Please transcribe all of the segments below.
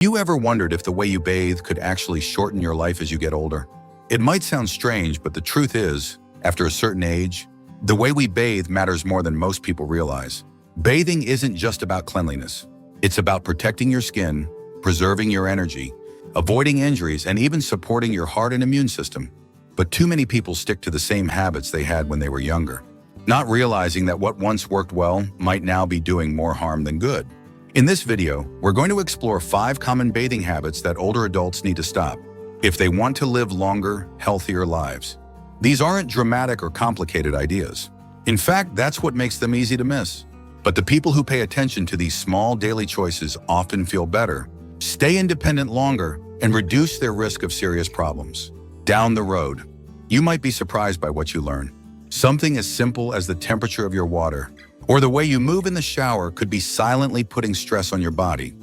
You ever wondered if the way you bathe could actually shorten your life as you get older? It might sound strange, but the truth is, after a certain age, the way we bathe matters more than most people realize. Bathing isn't just about cleanliness. It's about protecting your skin, preserving your energy, avoiding injuries, and even supporting your heart and immune system. But too many people stick to the same habits they had when they were younger, not realizing that what once worked well might now be doing more harm than good. In this video, we're going to explore 5 common bathing habits that older adults need to stop if they want to live longer, healthier lives. These aren't dramatic or complicated ideas. In fact, that's what makes them easy to miss. But the people who pay attention to these small daily choices often feel better, stay independent longer, and reduce their risk of serious problems. Down the road, you might be surprised by what you learn. Something as simple as the temperature of your water or the way you move in the shower could be silently putting stress on your body.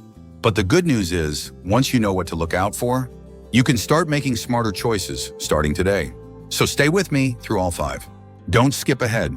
But the good news is, once you know what to look out for, you can start making smarter choices starting today. So stay with me through all 5. Don't skip ahead.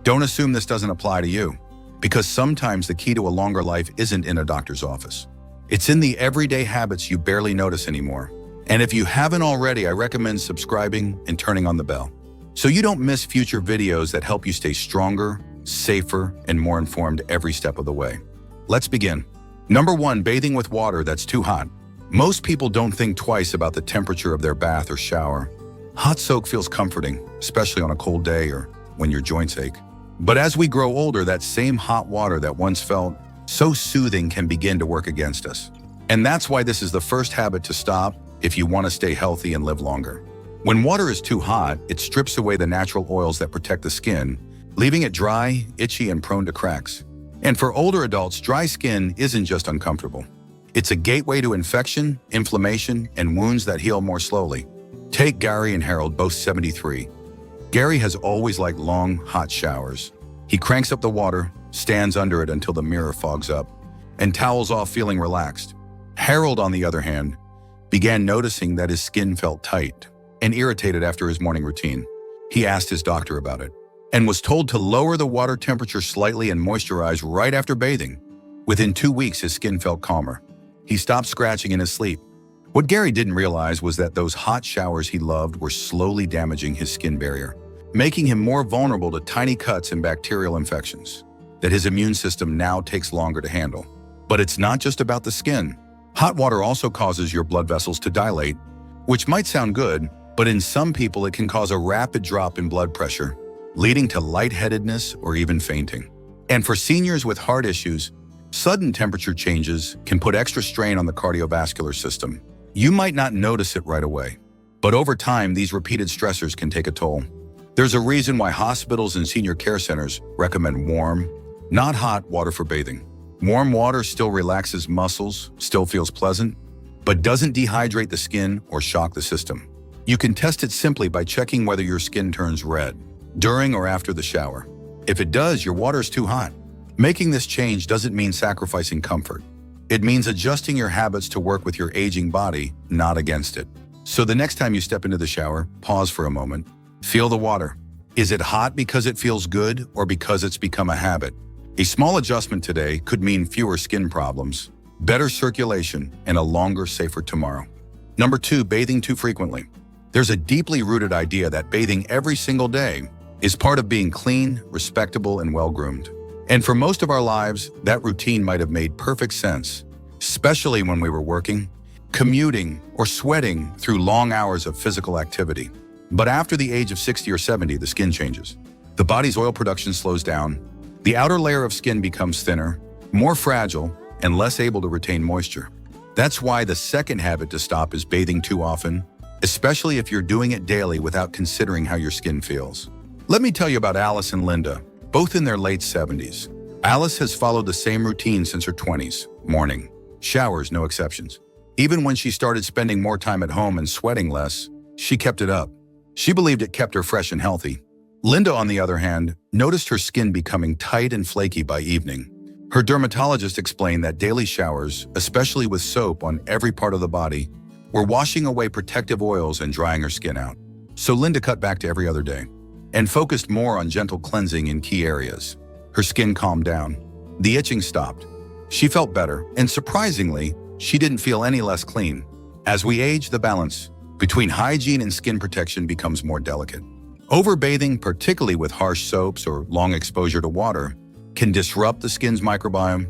Don't assume this doesn't apply to you, because sometimes the key to a longer life isn't in a doctor's office. It's in the everyday habits you barely notice anymore. And if you haven't already, I recommend subscribing and turning on the bell, so you don't miss future videos that help you stay stronger, safer, and more informed every step of the way. Let's begin. Number 1, bathing with water that's too hot. Most people don't think twice about the temperature of their bath or shower. Hot soak feels comforting, especially on a cold day or when your joints ache. But as we grow older, that same hot water that once felt so soothing can begin to work against us. And that's why this is the first habit to stop if you want to stay healthy and live longer. When water is too hot, it strips away the natural oils that protect the skin, leaving it dry, itchy, and prone to cracks. And for older adults, dry skin isn't just uncomfortable. It's a gateway to infection, inflammation, and wounds that heal more slowly. Take Gary and Harold, both 73. Gary has always liked long, hot showers. He cranks up the water, stands under it until the mirror fogs up, and towels off feeling relaxed. Harold, on the other hand, began noticing that his skin felt tight and irritated after his morning routine. He asked his doctor about it and was told to lower the water temperature slightly and moisturize right after bathing. Within 2 weeks, his skin felt calmer. He stopped scratching in his sleep. What Gary didn't realize was that those hot showers he loved were slowly damaging his skin barrier, making him more vulnerable to tiny cuts and bacterial infections that his immune system now takes longer to handle. But it's not just about the skin. Hot water also causes your blood vessels to dilate, which might sound good, but in some people it can cause a rapid drop in blood pressure, leading to lightheadedness or even fainting. And for seniors with heart issues, sudden temperature changes can put extra strain on the cardiovascular system. You might not notice it right away, but over time, these repeated stressors can take a toll. There's a reason why hospitals and senior care centers recommend warm, not hot water for bathing. Warm water still relaxes muscles, still feels pleasant, but doesn't dehydrate the skin or shock the system. You can test it simply by checking whether your skin turns red during or after the shower. If it does, your water is too hot. Making this change doesn't mean sacrificing comfort. It means adjusting your habits to work with your aging body, not against it. So the next time you step into the shower, pause for a moment. Feel the water. Is it hot because it feels good or because it's become a habit? A small adjustment today could mean fewer skin problems, better circulation, and a longer, safer tomorrow. Number 2, bathing too frequently. There's a deeply rooted idea that bathing every single day is part of being clean, respectable, and well-groomed. And for most of our lives, that routine might have made perfect sense, especially when we were working, commuting, or sweating through long hours of physical activity. But after the age of 60 or 70, the skin changes. The body's oil production slows down. The outer layer of skin becomes thinner, more fragile, and less able to retain moisture. That's why the second habit to stop is bathing too often, especially if you're doing it daily without considering how your skin feels. Let me tell you about Alice and Linda, both in their late 70s. Alice has followed the same routine since her 20s, morning, showers, no exceptions. Even when she started spending more time at home and sweating less, she kept it up. She believed it kept her fresh and healthy. Linda, on the other hand, noticed her skin becoming tight and flaky by evening. Her dermatologist explained that daily showers, especially with soap on every part of the body, were washing away protective oils and drying her skin out. So Linda cut back to every other day and focused more on gentle cleansing in key areas. Her skin calmed down. The itching stopped. She felt better, and surprisingly, she didn't feel any less clean. As we age, the balance between hygiene and skin protection becomes more delicate. Overbathing, particularly with harsh soaps or long exposure to water, can disrupt the skin's microbiome,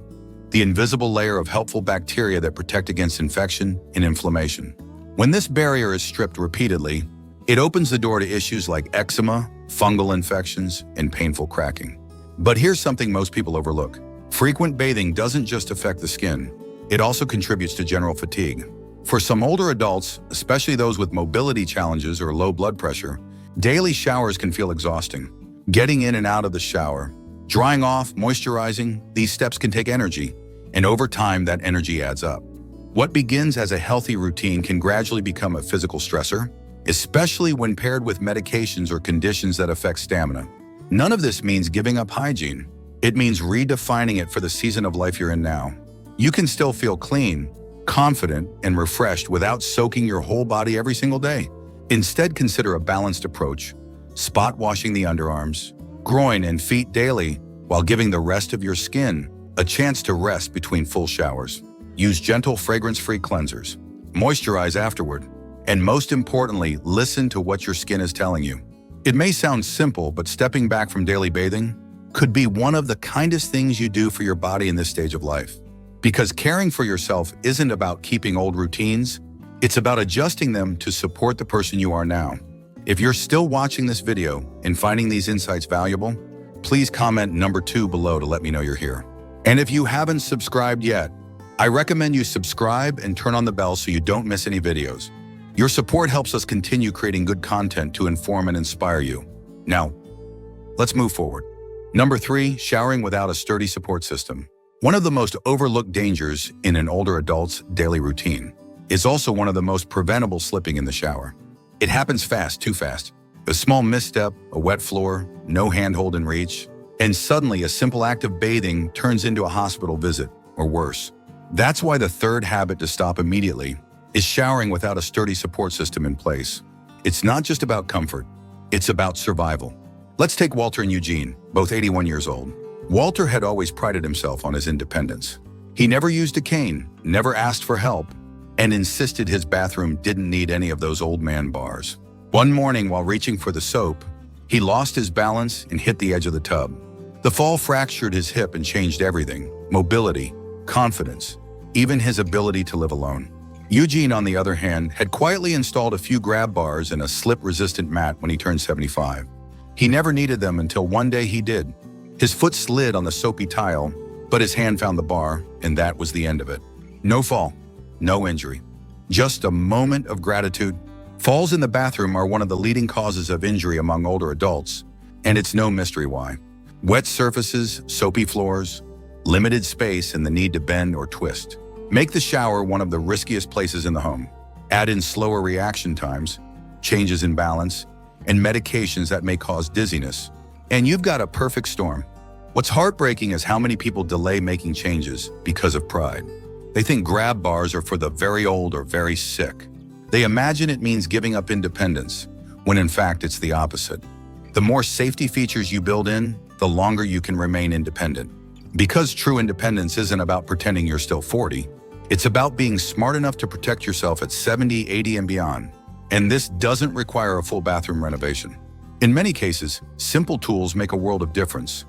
the invisible layer of helpful bacteria that protect against infection and inflammation. When this barrier is stripped repeatedly, it opens the door to issues like eczema, fungal infections, and painful cracking. But here's something most people overlook. Frequent bathing doesn't just affect the skin, it also contributes to general fatigue. For some older adults, especially those with mobility challenges or low blood pressure, daily showers can feel exhausting. Getting in and out of the shower, drying off, moisturizing, these steps can take energy, and over time that energy adds up. What begins as a healthy routine can gradually become a physical stressor, especially when paired with medications or conditions that affect stamina. None of this means giving up hygiene. It means redefining it for the season of life you're in now. You can still feel clean, confident, and refreshed without soaking your whole body every single day. Instead, consider a balanced approach, spot washing the underarms, groin, and feet daily while giving the rest of your skin a chance to rest between full showers. Use gentle, fragrance-free cleansers. Moisturize afterward. And most importantly, listen to what your skin is telling you. It may sound simple, but stepping back from daily bathing could be one of the kindest things you do for your body in this stage of life. Because caring for yourself isn't about keeping old routines, it's about adjusting them to support the person you are now. If you're still watching this video and finding these insights valuable, please comment number 2 below to let me know you're here. And if you haven't subscribed yet, I recommend you subscribe and turn on the bell so you don't miss any videos. Your support helps us continue creating good content to inform and inspire you. Now, let's move forward. Number 3, showering without a sturdy support system. One of the most overlooked dangers in an older adult's daily routine is also one of the most preventable: slipping in the shower. It happens fast, too fast. A small misstep, a wet floor, no handhold in reach, and suddenly a simple act of bathing turns into a hospital visit, or worse. That's why the third habit to stop immediately is showering without a sturdy support system in place. It's not just about comfort, it's about survival. Let's take Walter and Eugene, both 81 years old. Walter had always prided himself on his independence. He never used a cane, never asked for help, and insisted his bathroom didn't need any of those old man bars. One morning, while reaching for the soap, he lost his balance and hit the edge of the tub. The fall fractured his hip and changed everything: mobility, confidence, even his ability to live alone. Eugene, on the other hand, had quietly installed a few grab bars and a slip-resistant mat when he turned 75. He never needed them until one day he did. His foot slid on the soapy tile, but his hand found the bar, and that was the end of it. No fall, no injury, just a moment of gratitude. Falls in the bathroom are one of the leading causes of injury among older adults, and it's no mystery why. Wet surfaces, soapy floors, limited space, and the need to bend or twist make the shower one of the riskiest places in the home. Add in slower reaction times, changes in balance, and medications that may cause dizziness, and you've got a perfect storm. What's heartbreaking is how many people delay making changes because of pride. They think grab bars are for the very old or very sick. They imagine it means giving up independence, when in fact it's the opposite. The more safety features you build in, the longer you can remain independent. Because true independence isn't about pretending you're still 40, it's about being smart enough to protect yourself at 70, 80, and beyond. And this doesn't require a full bathroom renovation. In many cases, simple tools make a world of difference.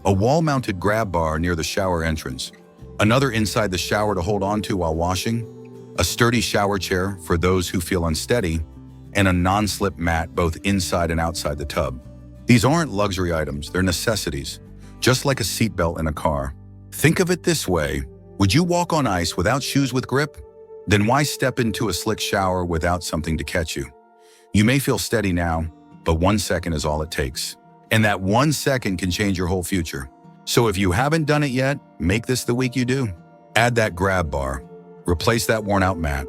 A wall-mounted grab bar near the shower entrance, another inside the shower to hold onto while washing, a sturdy shower chair for those who feel unsteady, and a non-slip mat both inside and outside the tub. These aren't luxury items, they're necessities, just like a seatbelt in a car. Think of it this way: would you walk on ice without shoes with grip? Then why step into a slick shower without something to catch you? You may feel steady now, but 1 second is all it takes. And that 1 second can change your whole future. So if you haven't done it yet, make this the week you do. Add that grab bar. Replace that worn-out mat.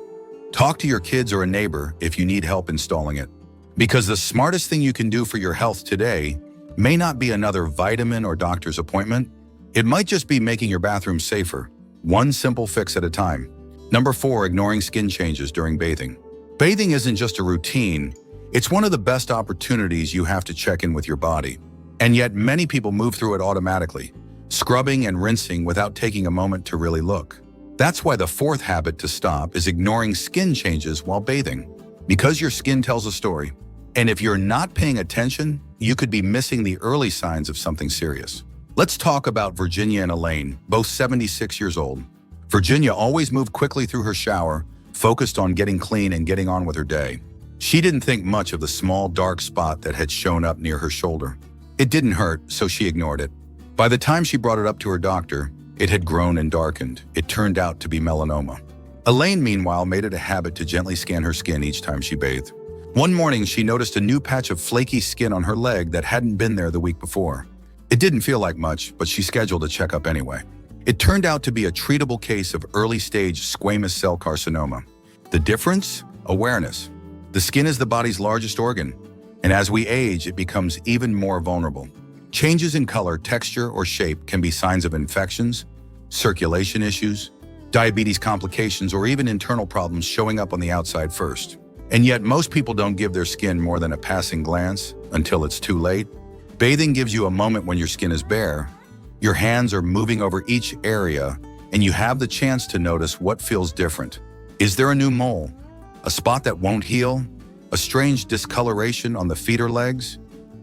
Talk to your kids or a neighbor if you need help installing it. Because the smartest thing you can do for your health today may not be another vitamin or doctor's appointment. It might just be making your bathroom safer, one simple fix at a time. Number 4, ignoring skin changes during bathing. Bathing isn't just a routine. It's one of the best opportunities you have to check in with your body. And yet many people move through it automatically, scrubbing and rinsing without taking a moment to really look. That's why the fourth habit to stop is ignoring skin changes while bathing. Because your skin tells a story. And if you're not paying attention, you could be missing the early signs of something serious. Let's talk about Virginia and Elaine, both 76 years old. Virginia always moved quickly through her shower, focused on getting clean and getting on with her day. She didn't think much of the small dark spot that had shown up near her shoulder. It didn't hurt, so she ignored it. By the time she brought it up to her doctor, it had grown and darkened. It turned out to be melanoma. Elaine, meanwhile, made it a habit to gently scan her skin each time she bathed. One morning, she noticed a new patch of flaky skin on her leg that hadn't been there the week before. It didn't feel like much, but she scheduled a checkup anyway. It turned out to be a treatable case of early-stage squamous cell carcinoma. The difference? Awareness. The skin is the body's largest organ, and as we age, it becomes even more vulnerable. Changes in color, texture, or shape can be signs of infections, circulation issues, diabetes complications, or even internal problems showing up on the outside first. And yet, most people don't give their skin more than a passing glance until it's too late. Bathing gives you a moment when your skin is bare. Your hands are moving over each area, and you have the chance to notice what feels different. Is there a new mole? A spot that won't heal? A strange discoloration on the feet or legs?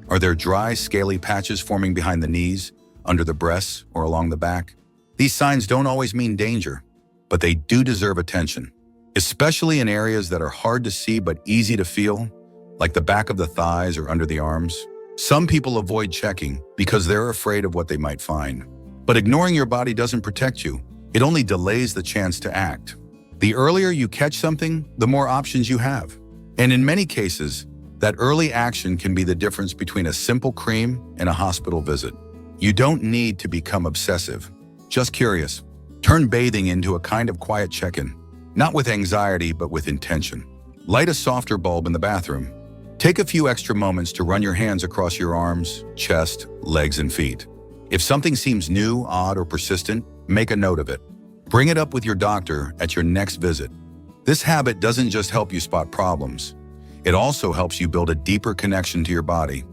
Are there dry, scaly patches forming behind the knees, under the breasts, or along the back? These signs don't always mean danger, but they do deserve attention. Especially in areas that are hard to see but easy to feel, like the back of the thighs or under the arms. Some people avoid checking because they're afraid of what they might find. But ignoring your body doesn't protect you. It only delays the chance to act. The earlier you catch something, the more options you have. And in many cases, that early action can be the difference between a simple cream and a hospital visit. You don't need to become obsessive. Just curious. Turn bathing into a kind of quiet check-in. Not with anxiety, but with intention. Light a softer bulb in the bathroom. Take a few extra moments to run your hands across your arms, chest, legs, and feet. If something seems new, odd, or persistent, make a note of it. Bring it up with your doctor at your next visit. This habit doesn't just help you spot problems. It also helps you build a deeper connection to your body.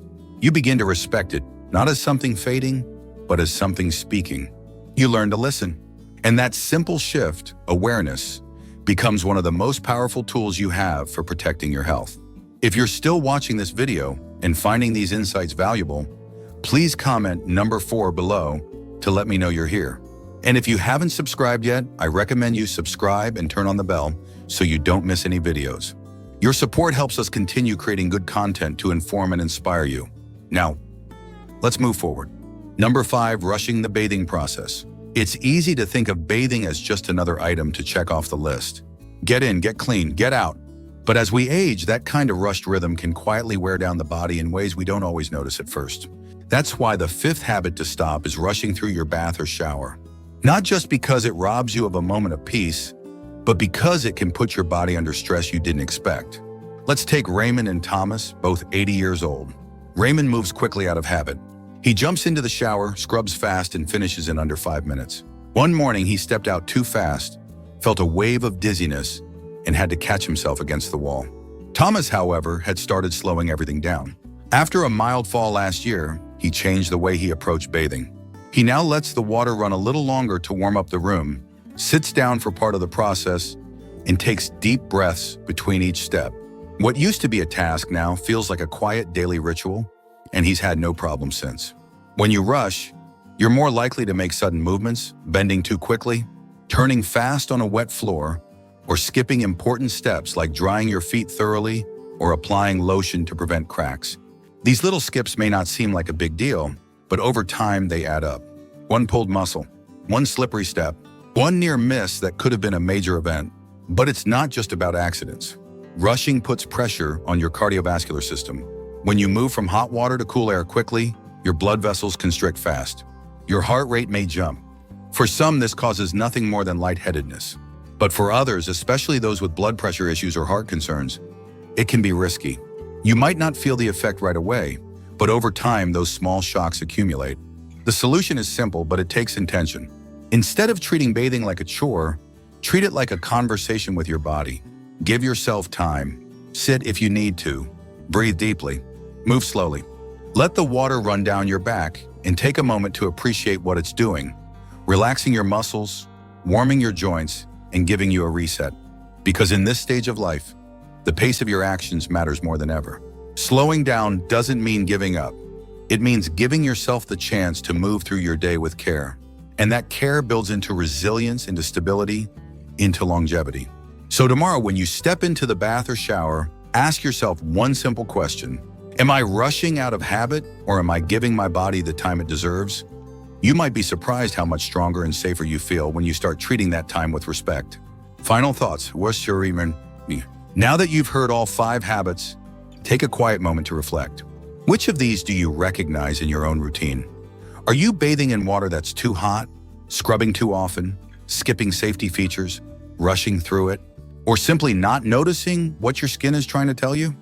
You begin to respect it, not as something fading, but as something speaking. You learn to listen. And that simple shift, awareness, becomes one of the most powerful tools you have for protecting your health. If you're still watching this video and finding these insights valuable, please comment number 4 below to let me know you're here. And if you haven't subscribed yet, I recommend you subscribe and turn on the bell so you don't miss any videos. Your support helps us continue creating good content to inform and inspire you. Now, let's move forward. Number 5, rushing the bathing process. It's easy to think of bathing as just another item to check off the list. Get in, get clean, get out. But as we age, that kind of rushed rhythm can quietly wear down the body in ways we don't always notice at first. That's why the 5th habit to stop is rushing through your bath or shower. Not just because it robs you of a moment of peace, but because it can put your body under stress you didn't expect. Let's take Raymond and Thomas, both 80 years old. Raymond moves quickly out of habit. He jumps into the shower, scrubs fast, and finishes in under 5 minutes. One morning, he stepped out too fast, felt a wave of dizziness, and had to catch himself against the wall. Thomas, however, had started slowing everything down. After a mild fall last year, he changed the way he approached bathing. He now lets the water run a little longer to warm up the room, sits down for part of the process, and takes deep breaths between each step. What used to be a task now feels like a quiet daily ritual, and he's had no problem since. When you rush, you're more likely to make sudden movements, bending too quickly, turning fast on a wet floor, or skipping important steps like drying your feet thoroughly or applying lotion to prevent cracks. These little skips may not seem like a big deal, but over time they add up. One pulled muscle, one slippery step, one near miss that could have been a major event. But it's not just about accidents. Rushing puts pressure on your cardiovascular system. When you move from hot water to cool air quickly, your blood vessels constrict fast. Your heart rate may jump. For some, this causes nothing more than lightheadedness. But for others, especially those with blood pressure issues or heart concerns, it can be risky. You might not feel the effect right away, but over time, those small shocks accumulate. The solution is simple, but it takes intention. Instead of treating bathing like a chore, treat it like a conversation with your body. Give yourself time. Sit if you need to. Breathe deeply. Move slowly. Let the water run down your back and take a moment to appreciate what it's doing, relaxing your muscles, warming your joints, and giving you a reset. Because in this stage of life, the pace of your actions matters more than ever. Slowing down doesn't mean giving up. It means giving yourself the chance to move through your day with care. And that care builds into resilience, into stability, into longevity. So tomorrow, when you step into the bath or shower, ask yourself one simple question. Am I rushing out of habit, or am I giving my body the time it deserves? You might be surprised how much stronger and safer you feel when you start treating that time with respect. Final thoughts. Now that you've heard all 5 habits, take a quiet moment to reflect. Which of these do you recognize in your own routine? Are you bathing in water that's too hot, scrubbing too often, skipping safety features, rushing through it, or simply not noticing what your skin is trying to tell you?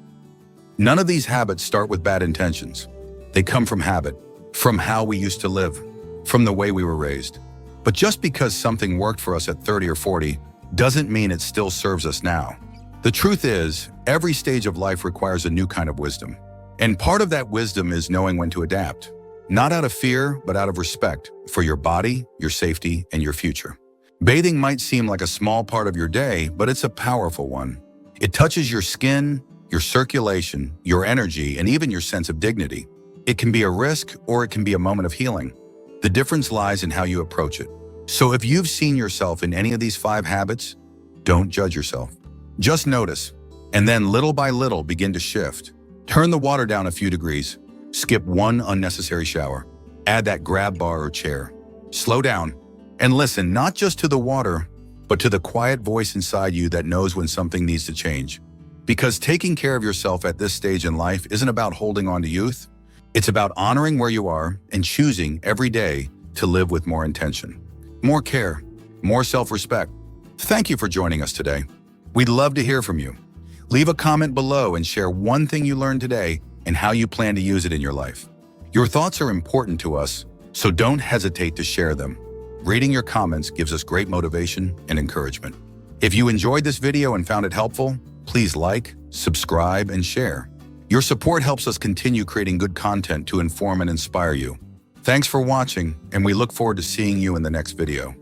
None of these habits start with bad intentions. They come from habit, from how we used to live, from the way we were raised. But just because something worked for us at 30 or 40 doesn't mean it still serves us now. The truth is, every stage of life requires a new kind of wisdom. And part of that wisdom is knowing when to adapt. Not out of fear, but out of respect for your body, your safety, and your future. Bathing might seem like a small part of your day, but it's a powerful one. It touches your skin, your circulation, your energy, and even your sense of dignity. It can be a risk, or it can be a moment of healing. The difference lies in how you approach it. So if you've seen yourself in any of these 5 habits, don't judge yourself. Just notice, and then little by little begin to shift. Turn the water down a few degrees. Skip one unnecessary shower. Add that grab bar or chair. Slow down and listen not just to the water, but to the quiet voice inside you that knows when something needs to change. Because taking care of yourself at this stage in life isn't about holding on to youth. It's about honoring where you are and choosing every day to live with more intention, more care, more self-respect. Thank you for joining us today. We'd love to hear from you. Leave a comment below and share one thing you learned today and how you plan to use it in your life. Your thoughts are important to us, so don't hesitate to share them. Reading your comments gives us great motivation and encouragement. If you enjoyed this video and found it helpful, please like, subscribe, and share. Your support helps us continue creating good content to inform and inspire you. Thanks for watching, and we look forward to seeing you in the next video.